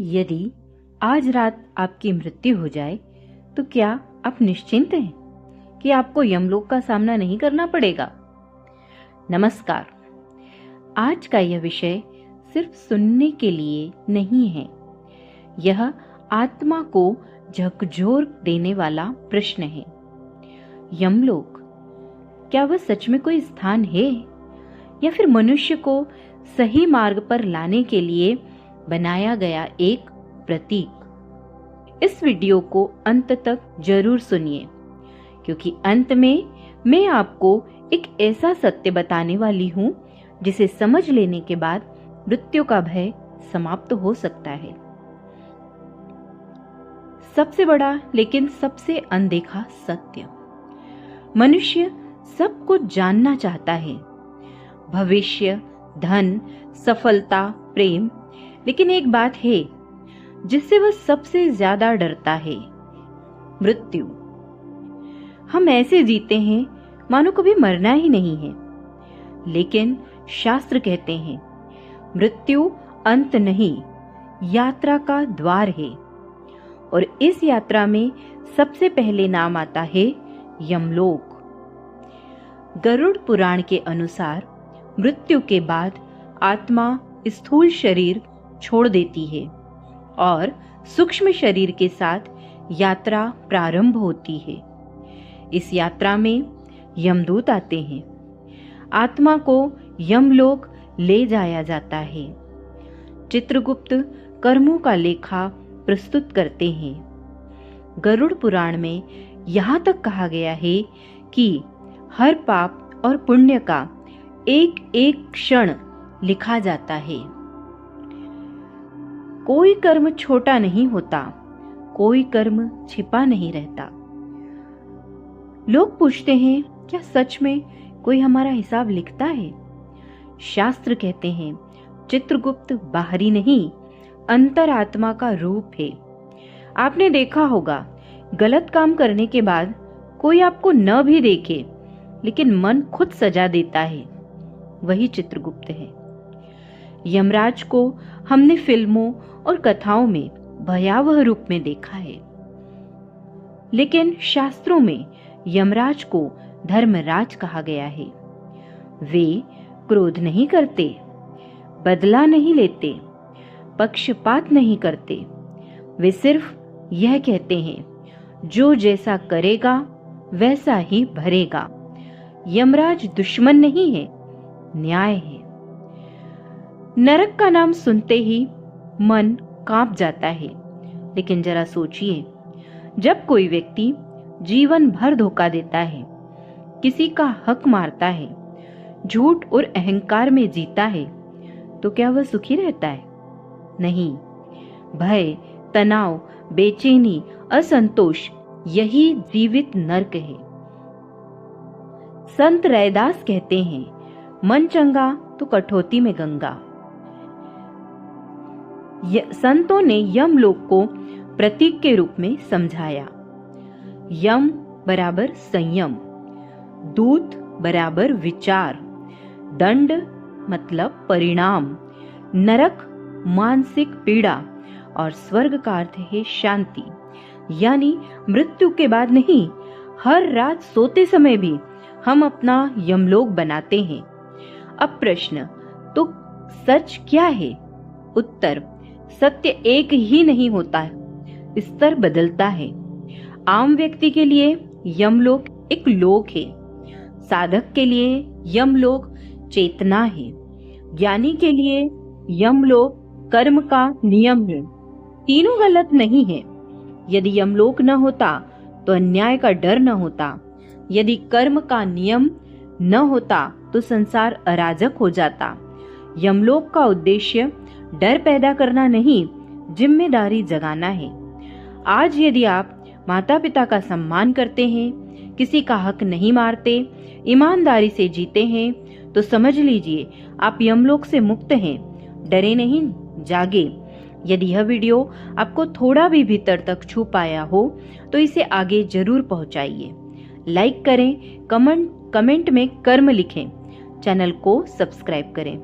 यदि आज रात आपकी मृत्यु हो जाए तो क्या आप निश्चिंत हैं कि आपको यमलोक का सामना नहीं करना पड़ेगा? नमस्कार। आज का यह विषय सिर्फ सुनने के लिए नहीं है। यह आत्मा को झकझोर देने वाला प्रश्न है। यमलोक, क्या वह सच में कोई स्थान है या फिर मनुष्य को सही मार्ग पर लाने के लिए बनाया गया एक प्रतीक? इस वीडियो को अंत तक जरूर सुनिए, क्योंकि अंत में मैं आपको एक ऐसा सत्य बताने वाली हूं जिसे समझ लेने के बाद मृत्यु का भय समाप्त हो सकता है। सबसे बड़ा लेकिन सबसे अनदेखा सत्य। मनुष्य सब कुछ जानना चाहता है, भविष्य, धन, सफलता, प्रेम, लेकिन एक बात है जिससे वह सबसे ज्यादा डरता है, मृत्यु। हम ऐसे जीते हैं मानो कभी मरना ही नहीं है, लेकिन शास्त्र कहते हैं मृत्यु अंत नहीं, यात्रा का द्वार है। और इस यात्रा में सबसे पहले नाम आता है यमलोक। गरुड़ पुराण के अनुसार मृत्यु के बाद आत्मा स्थूल शरीर छोड़ देती है और सूक्ष्म शरीर के साथ यात्रा प्रारंभ होती है। इस यात्रा में यमदूत आते हैं। आत्मा को यमलोक ले जाया जाता है। चित्रगुप्त कर्मों का लेखा प्रस्तुत करते हैं। गरुड़ पुराण में यहाँ तक कहा गया है कि हर पाप और पुण्य का एक एक क्षण लिखा जाता है। कोई कर्म छोटा नहीं होता, कोई कर्म छिपा नहीं रहता। लोग पूछते हैं, क्या सच में कोई हमारा हिसाब लिखता है? शास्त्र कहते हैं चित्रगुप्त बाहरी नहीं, अंतरात्मा का रूप है। आपने देखा होगा, गलत काम करने के बाद कोई आपको न भी देखे लेकिन मन खुद सजा देता है, वही चित्रगुप्त है। यमराज को हमने फिल्मों और कथाओं में भयावह रूप में देखा है, लेकिन शास्त्रों में यमराज को धर्मराज कहा गया है। वे क्रोध नहीं करते, बदला नहीं लेते, पक्षपात नहीं करते। वे सिर्फ यह कहते हैं, जो जैसा करेगा वैसा ही भरेगा। यमराज दुश्मन नहीं है, न्याय है। नरक का नाम सुनते ही मन कांप जाता है, लेकिन जरा सोचिए, जब कोई व्यक्ति जीवन भर धोखा देता है, किसी का हक मारता है, झूठ और अहंकार में जीता है, तो क्या वह सुखी रहता है? नहीं। भय, तनाव, बेचैनी, असंतोष, यही जीवित नरक है। संत रैदास कहते हैं, मन चंगा तो कठौती में गंगा। संतों ने यमलोक को प्रतीक के रूप में समझाया। यम बराबर संयम, दूत बराबर विचार, दंड मतलब परिणाम, नरक मानसिक पीड़ा और स्वर्ग का अर्थ है शांति। यानी मृत्यु के बाद नहीं, हर रात सोते समय भी हम अपना यमलोक बनाते हैं। अब प्रश्न, तो सच क्या है? उत्तर, सत्य एक ही नहीं होता, स्तर बदलता है। आम व्यक्ति के लिए यमलोक एक लोक है, साधक के लिए यमलोक चेतना है, ज्ञानी के लिए यमलोक कर्म का नियम है। तीनों गलत नहीं है। यदि यमलोक न होता तो अन्याय का डर न होता, यदि कर्म का नियम न होता तो संसार अराजक हो जाता। यमलोक का उद्देश्य डर पैदा करना नहीं, जिम्मेदारी जगाना है। आज यदि आप माता पिता का सम्मान करते हैं, किसी का हक नहीं मारते, ईमानदारी से जीते हैं, तो समझ लीजिए आप यमलोक से मुक्त हैं। डरे नहीं, जागे। यदि यह वीडियो आपको थोड़ा भी भीतर तक छू पाया हो तो इसे आगे जरूर पहुंचाइए। लाइक करें, कमेंट में कर्म लिखें, चैनल को सब्सक्राइब करें।